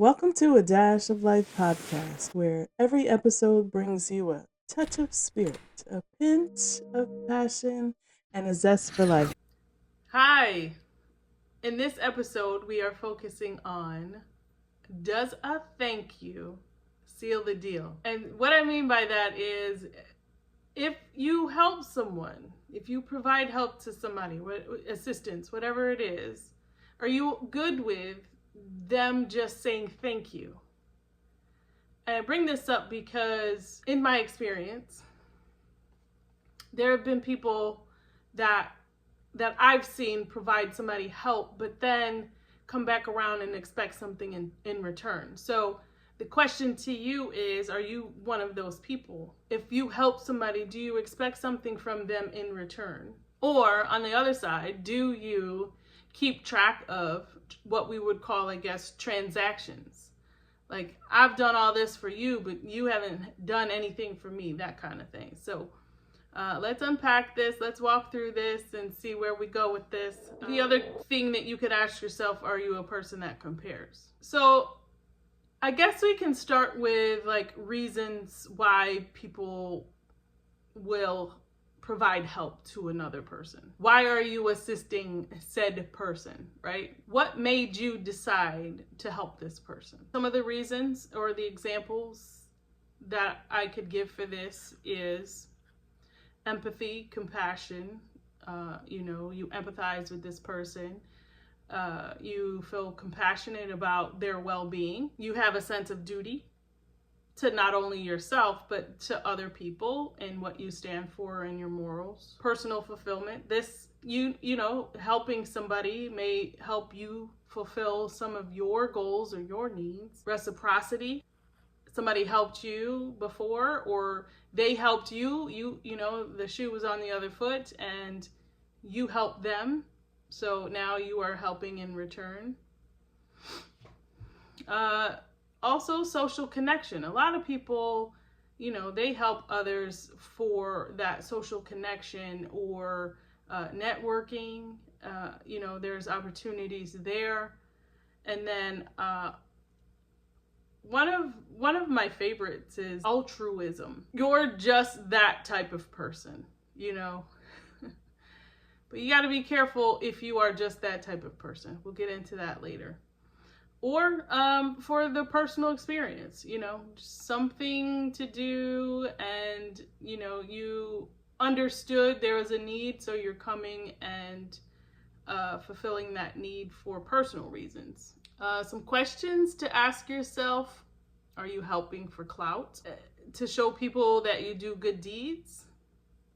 Welcome to A Dash of Life podcast, where every episode brings you a touch of spirit, a pinch of passion, and a zest for life. Hi. In this episode, we are focusing on, does a thank you seal the deal? And what I mean by that is, if you help someone, if you provide help to somebody, assistance, whatever it is, are you good with them just saying thank you? And I bring this up because in my experience, there have been people that I've seen provide somebody help, but then come back around and expect something in return. So the question to you is, are you one of those people? If you help somebody, do you expect something from them in return? Or on the other side, do you keep track of what we would call, I guess, transactions? Like, I've done all this for you, but you haven't done anything for me, that kind of thing. So let's unpack this. Let's walk through this and see where we go with this. The other thing that you could ask yourself, are you a person that compares? So I guess we can start with like reasons why people will provide help to another person. Why are you assisting said person, right? What made you decide to help this person? Some of the reasons or the examples that I could give for this is empathy, compassion. You empathize with this person. You feel compassionate about their well-being. You have a sense of duty to not only yourself, but to other people and what you stand for and your morals. Personal fulfillment. This, helping somebody may help you fulfill some of your goals or your needs. Reciprocity. Somebody helped you before, or they helped you, the shoe was on the other foot and you helped them, so now you are helping in return. Also, social connection. A lot of people, they help others for that social connection or networking. There's opportunities there. And then one of my favorites is altruism. You're just that type of person, But you got to be careful if you are just that type of person. We'll get into that later. Or for the personal experience, something to do, and you understood there was a need, so you're coming and fulfilling that need for personal reasons. Some questions to ask yourself: are you helping for clout? To show people that you do good deeds?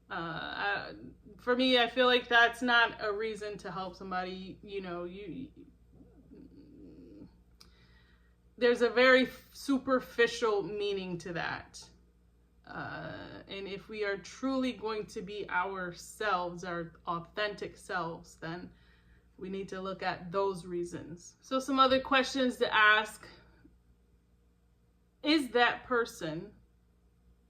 For me, I feel like that's not a reason to help somebody. There's a very superficial meaning to that. And if we are truly going to be ourselves, our authentic selves, then we need to look at those reasons. So some other questions to ask: is that person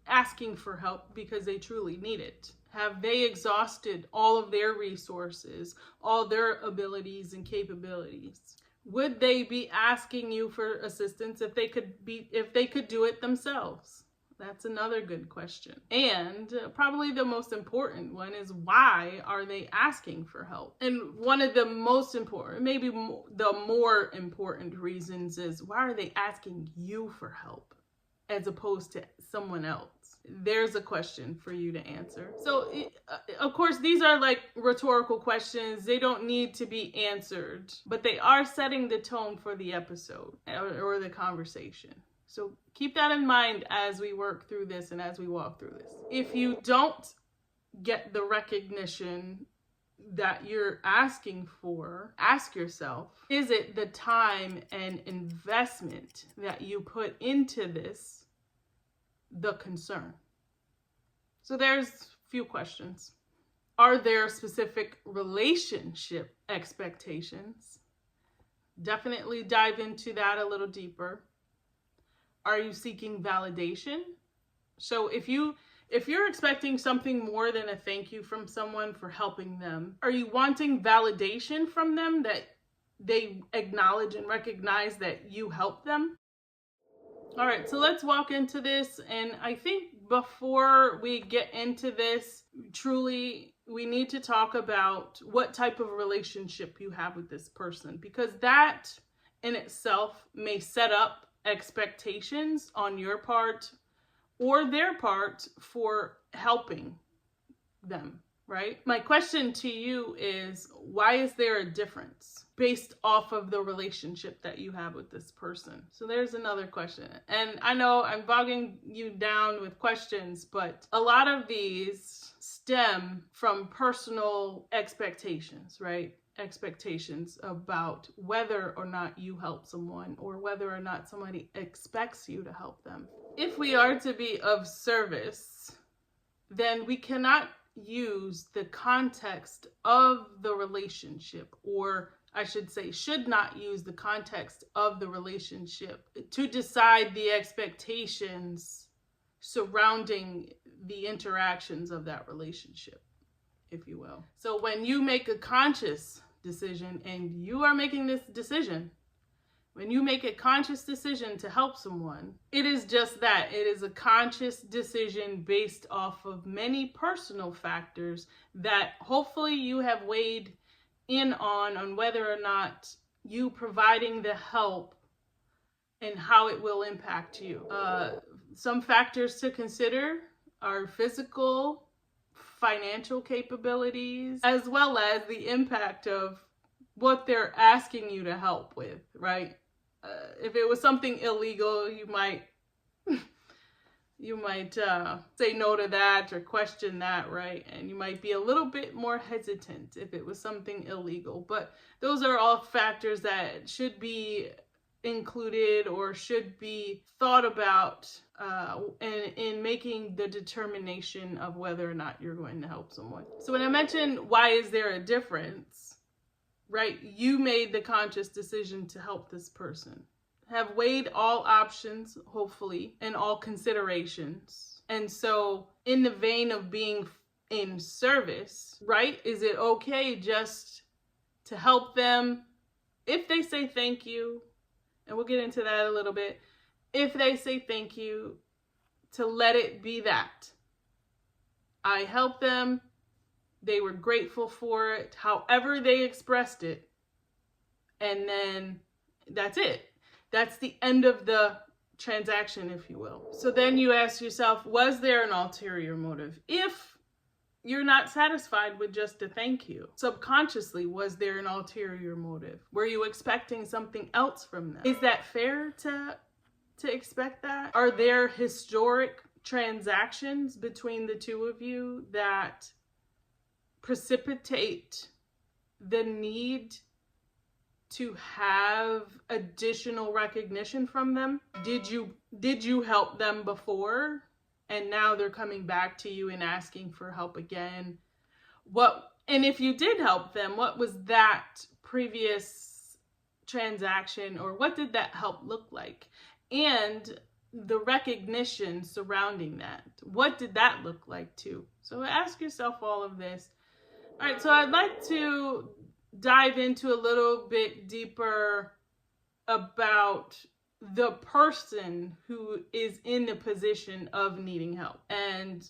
asking for help because they truly need it? Have they exhausted all of their resources, all their abilities and capabilities? Would they be asking you for assistance if they could do it themselves? That's another good question. And probably the most important one is, why are they asking for help? And one of the most important, maybe the more important reasons is, why are they asking you for help as opposed to someone else? There's a question for you to answer. So, of course, these are like rhetorical questions. They don't need to be answered, but they are setting the tone for the episode or the conversation. So keep that in mind as we work through this and as we walk through this. If you don't get the recognition that you're asking for, ask yourself, is it the time and investment that you put into this the concern? So there's a few questions. Are there specific relationship expectations? Definitely dive into that a little deeper. Are you seeking validation? So if you're expecting something more than a thank you from someone for helping them, are you wanting validation from them that they acknowledge and recognize that you help them. All right, so let's walk into this. And I think before we get into this, truly, we need to talk about what type of relationship you have with this person, because that in itself may set up expectations on your part or their part for helping them, right? My question to you is, why is there a difference based off of the relationship that you have with this person? So there's another question. And I know I'm bogging you down with questions, but a lot of these stem from personal expectations, right? Expectations about whether or not you help someone or whether or not somebody expects you to help them. If we are to be of service, then we cannot use the context of the relationship, or I should say, should not use the context of the relationship to decide the expectations surrounding the interactions of that relationship, if you will. So when you make a conscious decision, and you are making this decision, when you make a conscious decision to help someone, it is just that. It is a conscious decision based off of many personal factors that hopefully you have weighed in on whether or not you providing the help and how it will impact you. Some factors to consider are physical, financial capabilities, as well as the impact of what they're asking you to help with, right? If it was something illegal, you might say no to that or question that, right? And you might be a little bit more hesitant if it was something illegal. But those are all factors that should be included or should be thought about in making the determination of whether or not you're going to help someone. So when I mentioned why is there a difference, right? You made the conscious decision to help this person. Have weighed all options, hopefully, and all considerations. And so, in the vein of being in service, right? Is it okay just to help them if they say thank you? And we'll get into that a little bit. If they say thank you, to let it be that. I helped them. They were grateful for it, however they expressed it. And then that's it. That's the end of the transaction, if you will. So then you ask yourself, was there an ulterior motive? If you're not satisfied with just a thank you, subconsciously, was there an ulterior motive? Were you expecting something else from them? Is that fair to expect that? Are there historic transactions between the two of you that precipitate the need to have additional recognition from them? Did you help them before and now they're coming back to you and asking for help again? And if you did help them, what was that previous transaction, or what did that help look like? And the recognition surrounding that, what did that look like too? So ask yourself all of this. All right, so I'd like to dive into a little bit deeper about the person who is in the position of needing help. And,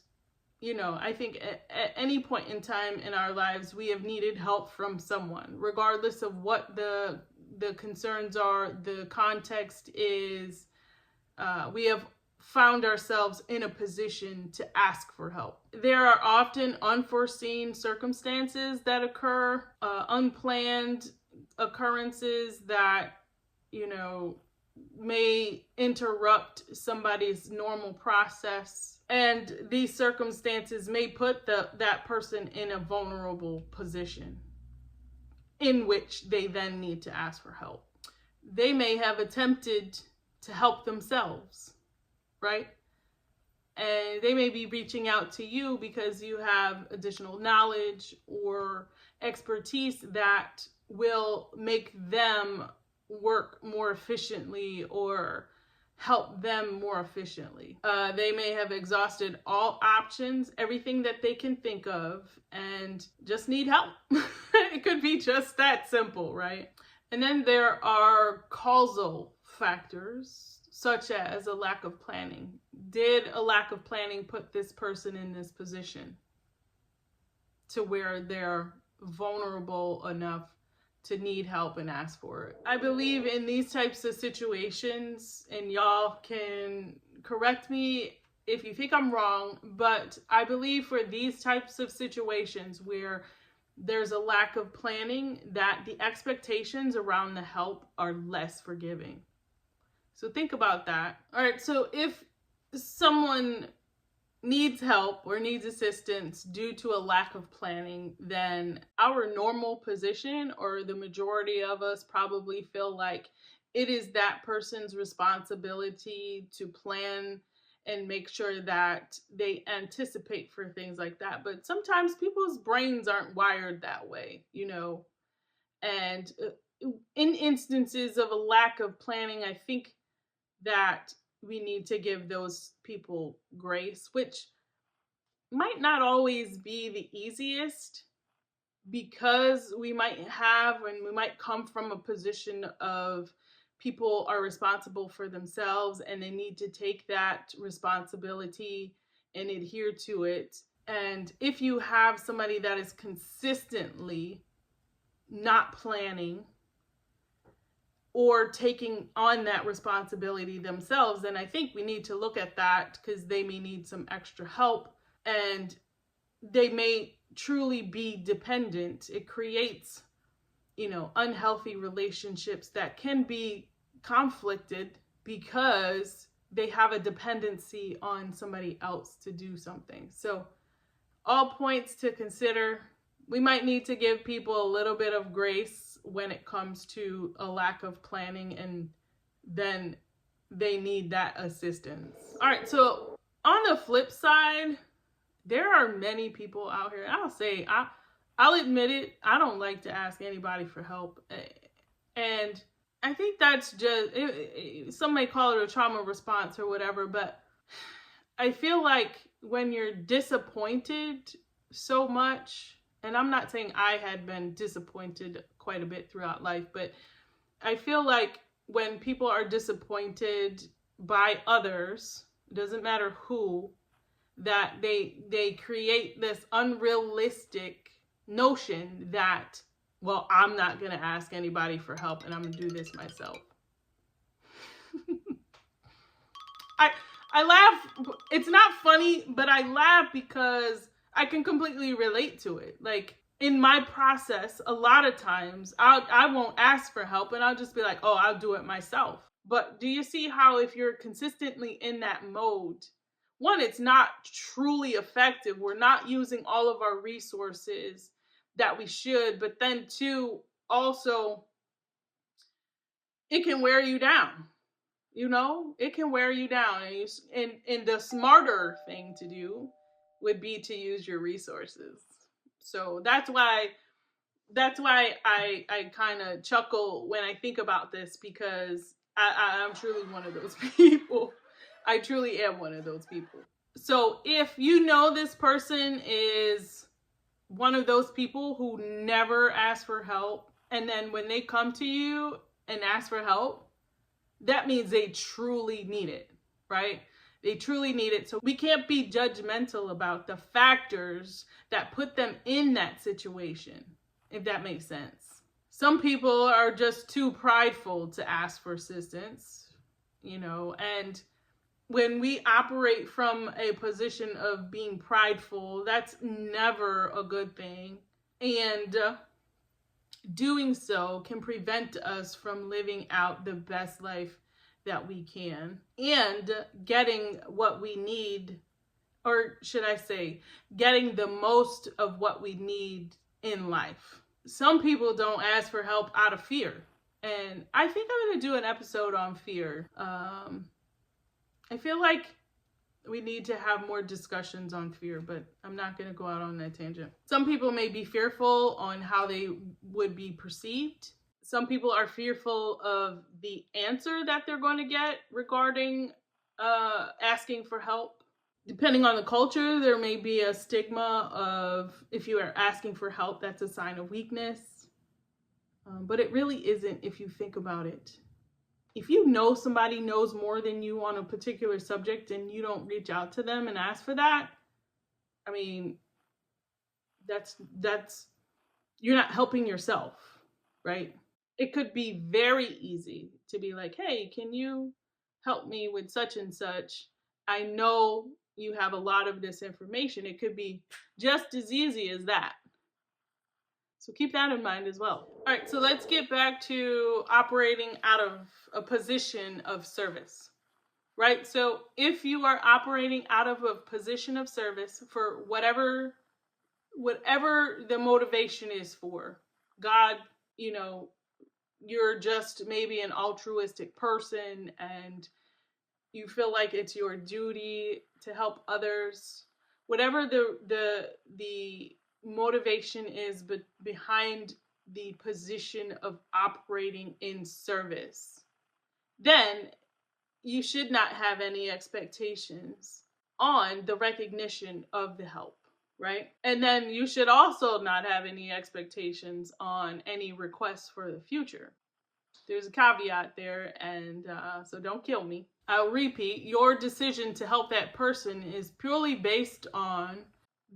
I think at any point in time in our lives, we have needed help from someone, regardless of what the concerns are, the context is. We have found ourselves in a position to ask for help. There are often unforeseen circumstances that occur, unplanned occurrences that, may interrupt somebody's normal process. And these circumstances may put that person in a vulnerable position in which they then need to ask for help. They may have attempted to help themselves, right? And they may be reaching out to you because you have additional knowledge or expertise that will make them work more efficiently or help them more efficiently. They may have exhausted all options, everything that they can think of, and just need help. It could be just that simple, right? And then there are causal factors, such as a lack of planning. Did a lack of planning put this person in this position to where they're vulnerable enough to need help and ask for it? I believe in these types of situations, and y'all can correct me if you think I'm wrong, but I believe for these types of situations where there's a lack of planning, that the expectations around the help are less forgiving. So think about that. All right, so if someone needs help or needs assistance due to a lack of planning, then our normal position, or the majority of us, probably feel like it is that person's responsibility to plan and make sure that they anticipate for things like that. But sometimes people's brains aren't wired that way, and in instances of a lack of planning, I think that we need to give those people grace, which might not always be the easiest, because we might have, and we might come from a position of people are responsible for themselves and they need to take that responsibility and adhere to it. And if you have somebody that is consistently not planning or taking on that responsibility themselves, then I think we need to look at that, because they may need some extra help and they may truly be dependent. It creates, unhealthy relationships that can be conflicted because they have a dependency on somebody else to do something. So, all points to consider. We might need to give people a little bit of grace when it comes to a lack of planning, and then they need that assistance. All right, so on the flip side, there are many people out here. I'll admit it, I don't like to ask anybody for help. And I think that's just, some may call it a trauma response or whatever, but I feel like when you're disappointed so much, and I'm not saying I had been disappointed quite a bit throughout life, but I feel like when people are disappointed by others, doesn't matter who, that they create this unrealistic notion that, well, I'm not going to ask anybody for help and I'm going to do this myself. I laugh. It's not funny, but I laugh because I can completely relate to it. Like, in my process, a lot of times I won't ask for help and I'll just be like, oh, I'll do it myself. But do you see how, if you're consistently in that mode, one, it's not truly effective. We're not using all of our resources that we should. But then two, also, it can wear you down. It can wear you down. And the smarter thing to do would be to use your resources. So that's why I kind of chuckle when I think about this, because I'm truly one of those people. I truly am one of those people. So if this person is one of those people who never ask for help, and then when they come to you and ask for help, that means they truly need it, right? They truly need it. So we can't be judgmental about the factors that put them in that situation, if that makes sense. Some people are just too prideful to ask for assistance, and when we operate from a position of being prideful, that's never a good thing. And doing so can prevent us from living out the best life that we can and getting what we need, or should I say, getting the most of what we need in life. Some people don't ask for help out of fear. And I think I'm going to do an episode on fear. I feel like we need to have more discussions on fear, but I'm not going to go out on that tangent. Some people may be fearful on how they would be perceived. Some people are fearful of the answer that they're going to get regarding asking for help. Depending on the culture, there may be a stigma of, if you are asking for help, that's a sign of weakness. But it really isn't if you think about it. If you know somebody knows more than you on a particular subject and you don't reach out to them and ask for that, I mean, that's you're not helping yourself, right? It could be very easy to be like, "Hey, can you help me with such and such? I know you have a lot of this information." It could be just as easy as that. So keep that in mind as well. All right, so let's get back to operating out of a position of service. Right? So if you are operating out of a position of service for whatever the motivation is for, God, you know, you're just maybe an altruistic person and you feel like it's your duty to help others, whatever the motivation is behind the position of operating in service, then you should not have any expectations on the recognition of the help, right? And then you should also not have any expectations on any requests for the future. There's a caveat there, and so don't kill me. I'll repeat, your decision to help that person is purely based on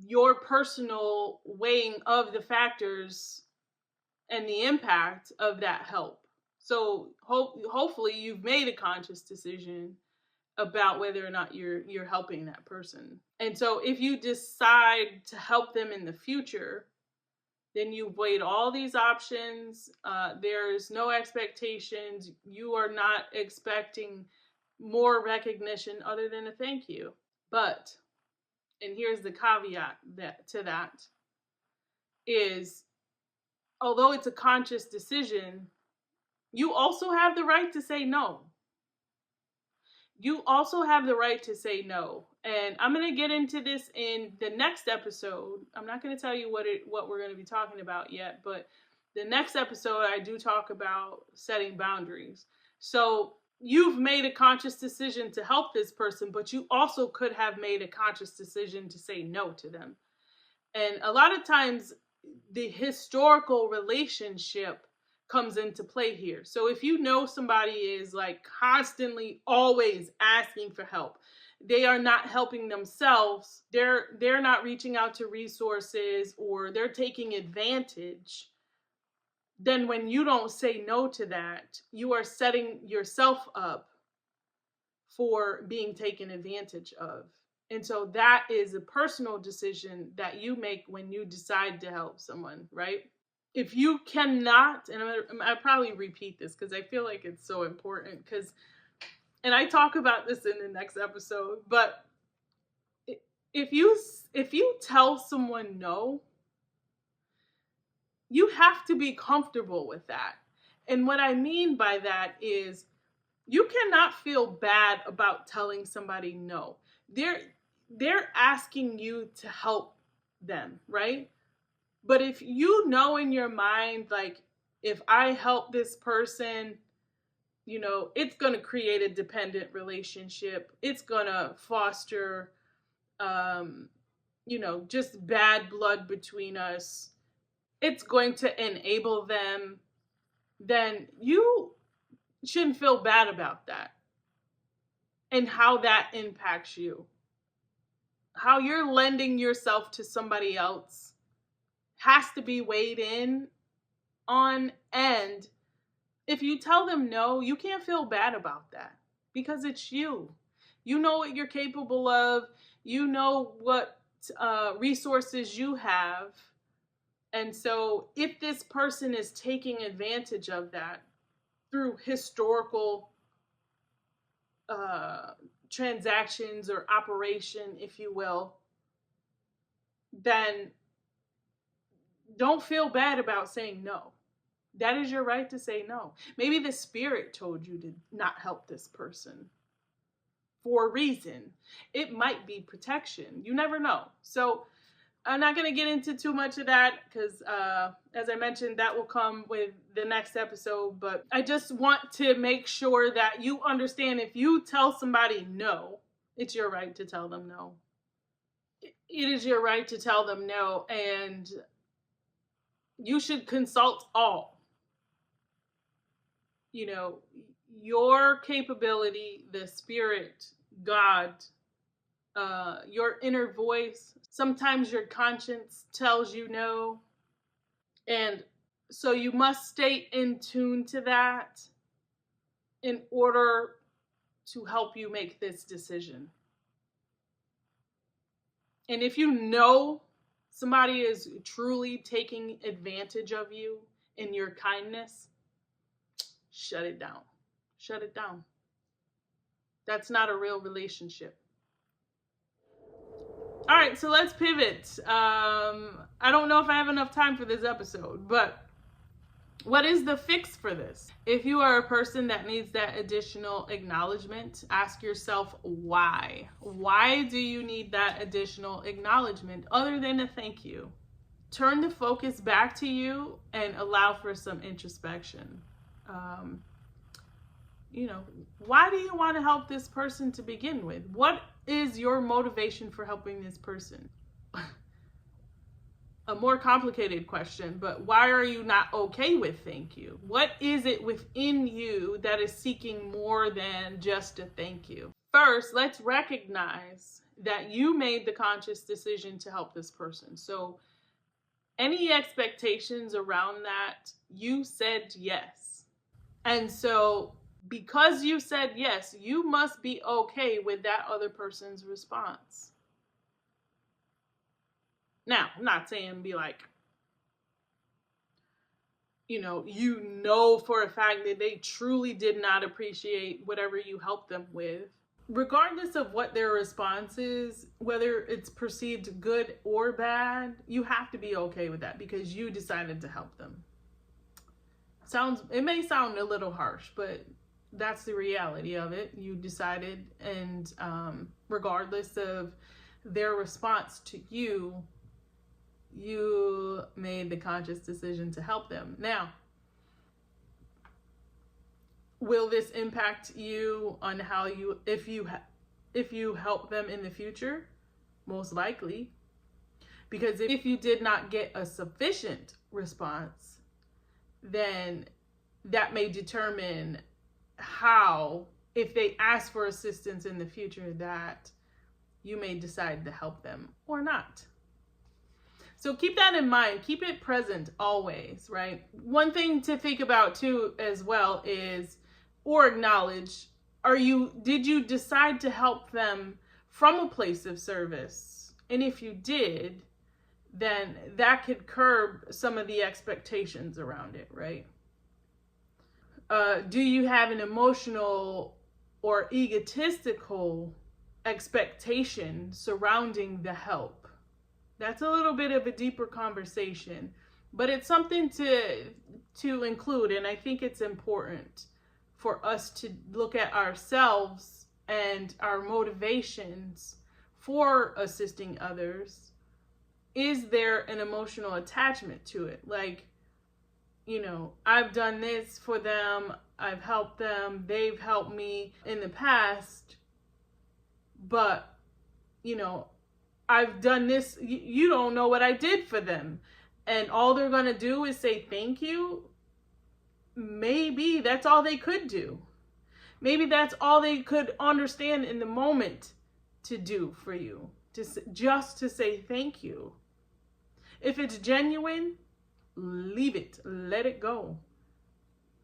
your personal weighing of the factors and the impact of that help. So hopefully you've made a conscious decision about whether or not you're helping that person. And so if you decide to help them in the future, then you've weighed all these options. There's no expectations. You are not expecting more recognition other than a thank you. But, and here's the caveat to that, is although it's a conscious decision, you also have the right to say no. You also have the right to say no. And I'm going to get into this in the next episode. I'm not going to tell you what we're going to be talking about yet, but the next episode I do talk about setting boundaries. So you've made a conscious decision to help this person, but you also could have made a conscious decision to say no to them. And a lot of times the historical relationship comes into play here. So if you know somebody is like constantly always asking for help, they are not helping themselves, they're not reaching out to resources, or they're taking advantage, then when you don't say no to that, you are setting yourself up for being taken advantage of. And so that is a personal decision that you make when you decide to help someone, right? If you cannot, and I'll probably repeat this because I feel like it's so important, and I talk about this in the next episode, but if you tell someone no, you have to be comfortable with that. And what I mean by that is you cannot feel bad about telling somebody no. They're asking you to help them, right? But if you know in your mind, like, if I help this person, it's going to create a dependent relationship. It's going to foster, just bad blood between us. It's going to enable them. Then you shouldn't feel bad about that and how that impacts you. How you're lending yourself to somebody else has to be weighed in on. And if you tell them no, you can't feel bad about that because it's you. You know what you're capable of. You know what resources you have. And so if this person is taking advantage of that through historical transactions or operation, if you will, then don't feel bad about saying no. That is your right to say no. Maybe the spirit told you to not help this person for a reason. It might be protection. You never know. So I'm not going to get into too much of that because, as I mentioned, that will come with the next episode. But I just want to make sure that you understand, if you tell somebody no, it's your right to tell them no. It is your right to tell them no, and you should consult all. you know, your capability, the spirit, God, your inner voice. Sometimes your conscience tells you no. And so you must stay in tune to that in order to help you make this decision. And if you know somebody is truly taking advantage of you in your kindness, shut it down. Shut it down. That's not a real relationship. All right, so let's pivot. I don't know if I have enough time for this episode, but what is the fix for this? If you are a person that needs that additional acknowledgement, ask yourself why. Why do you need that additional acknowledgement other than a thank you? Turn the focus back to you and allow for some introspection. Um, why do you want to help this person to begin with? What is your motivation for helping this person? A more complicated question, but why are you not okay with thank you? What is it within you that is seeking more than just a thank you? First, let's recognize that you made the conscious decision to help this person. So any expectations around that, you said yes. And so because you said yes, you must be okay with that other person's response. Now, I'm not saying be like, you know for a fact that they truly did not appreciate whatever you helped them with. Regardless of what their response is, whether it's perceived good or bad, you have to be okay with that because you decided to help them. It may sound a little harsh, but that's the reality of it. You decided, and regardless of their response to you, you made the conscious decision to help them. Now, will this impact you on how if you help them in the future? Most likely. Because if you did not get a sufficient response, then that may determine how, if they ask for assistance in the future, that you may decide to help them or not. So keep that in mind. Keep it present always, right? One thing to think about too as well is, or acknowledge, did you decide to help them from a place of service? And if you did, then that could curb some of the expectations around it, right? Do you have an emotional or egotistical expectation surrounding the help? That's a little bit of a deeper conversation, but it's something to include, and I think it's important for us to look at ourselves and our motivations for assisting others. Is there an emotional attachment to it? Like, I've done this for them, I've helped them, they've helped me in the past, but, I've done this, you don't know what I did for them. And all they're going to do is say thank you. Maybe that's all they could do. Maybe that's all they could understand in the moment to do for you, just to say thank you. If it's genuine, leave it, let it go.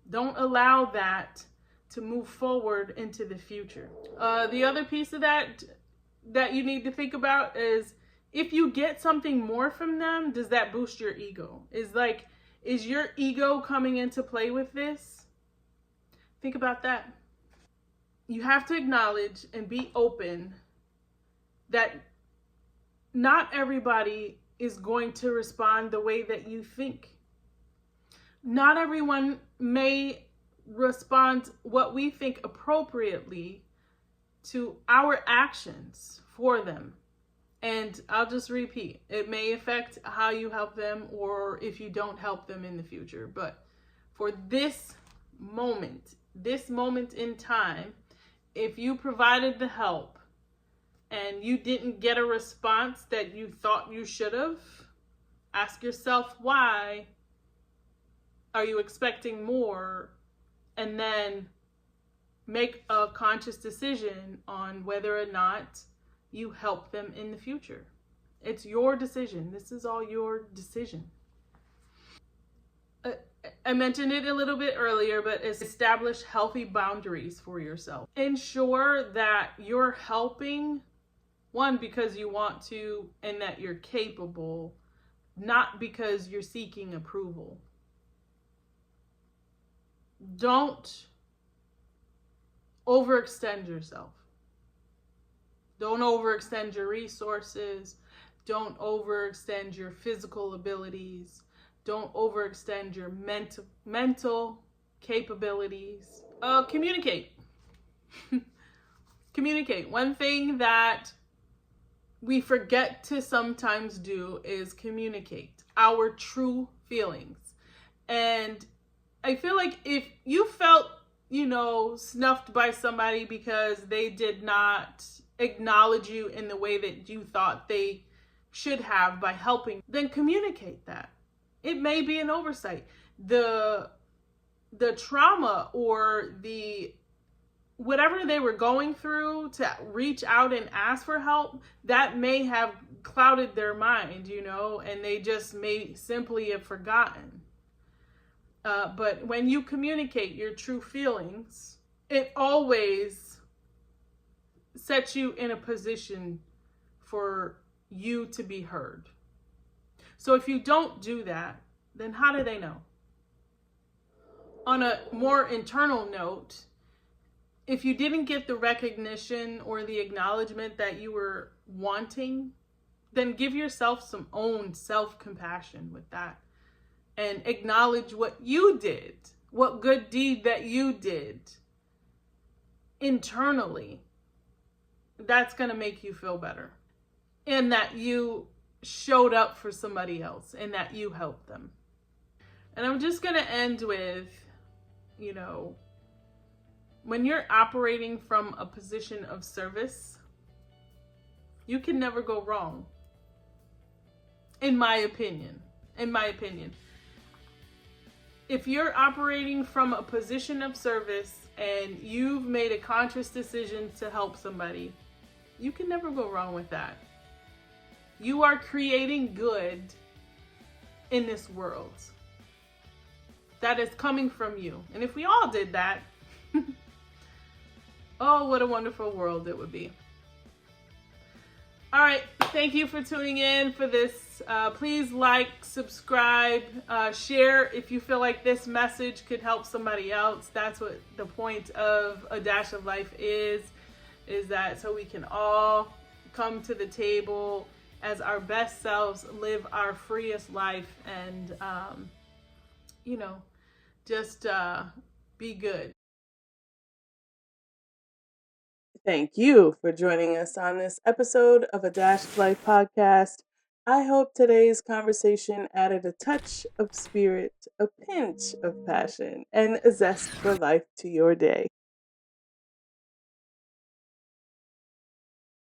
Don't allow that to move forward into the future. The other piece of that you need to think about is, if you get something more from them, does that boost your ego? Is your ego coming into play with this? Think about that. You have to acknowledge and be open that not everybody is going to respond the way that you think. Not everyone may respond what we think appropriately to our actions for them. And I'll just repeat, it may affect how you help them or if you don't help them in the future. But for this moment in time, if you provided the help and you didn't get a response that you thought you should have, ask yourself why. Are you expecting more and then make a conscious decision on whether or not you help them in the future. It's your decision. This is all your decision. Uh, I mentioned it a little bit earlier, but establish healthy boundaries for yourself. Ensure that you're helping, one, because you want to and that you're capable, not because you're seeking approval. Don't overextend yourself. Don't overextend your resources. Don't overextend your physical abilities. Don't overextend your mental capabilities. Communicate. Communicate. One thing that we forget to sometimes do is communicate our true feelings. And I feel like if you felt, snuffed by somebody because they did not acknowledge you in the way that you thought they should have by helping, then communicate that. It may be an oversight. The trauma or the whatever they were going through to reach out and ask for help, that may have clouded their mind, and they just may simply have forgotten. But when you communicate your true feelings, it always sets you in a position for you to be heard. So if you don't do that, then how do they know? On a more internal note, if you didn't get the recognition or the acknowledgement that you were wanting, then give yourself some own self-compassion with that and acknowledge what you did, what good deed that you did internally. That's going to make you feel better. And that you showed up for somebody else and that you helped them. And I'm just going to end with, when you're operating from a position of service, you can never go wrong. In my opinion. If you're operating from a position of service and you've made a conscious decision to help somebody, you can never go wrong with that. You are creating good in this world. That is coming from you. And if we all did that, oh, what a wonderful world it would be. All right. Thank you for tuning in for this. Please like, subscribe, share if you feel like this message could help somebody else. That's what the point of A Dash of Life is that so we can all come to the table as our best selves, live our freest life, and, just be good. Thank you for joining us on this episode of A Dash of Life podcast. I hope today's conversation added a touch of spirit, a pinch of passion, and a zest for life to your day.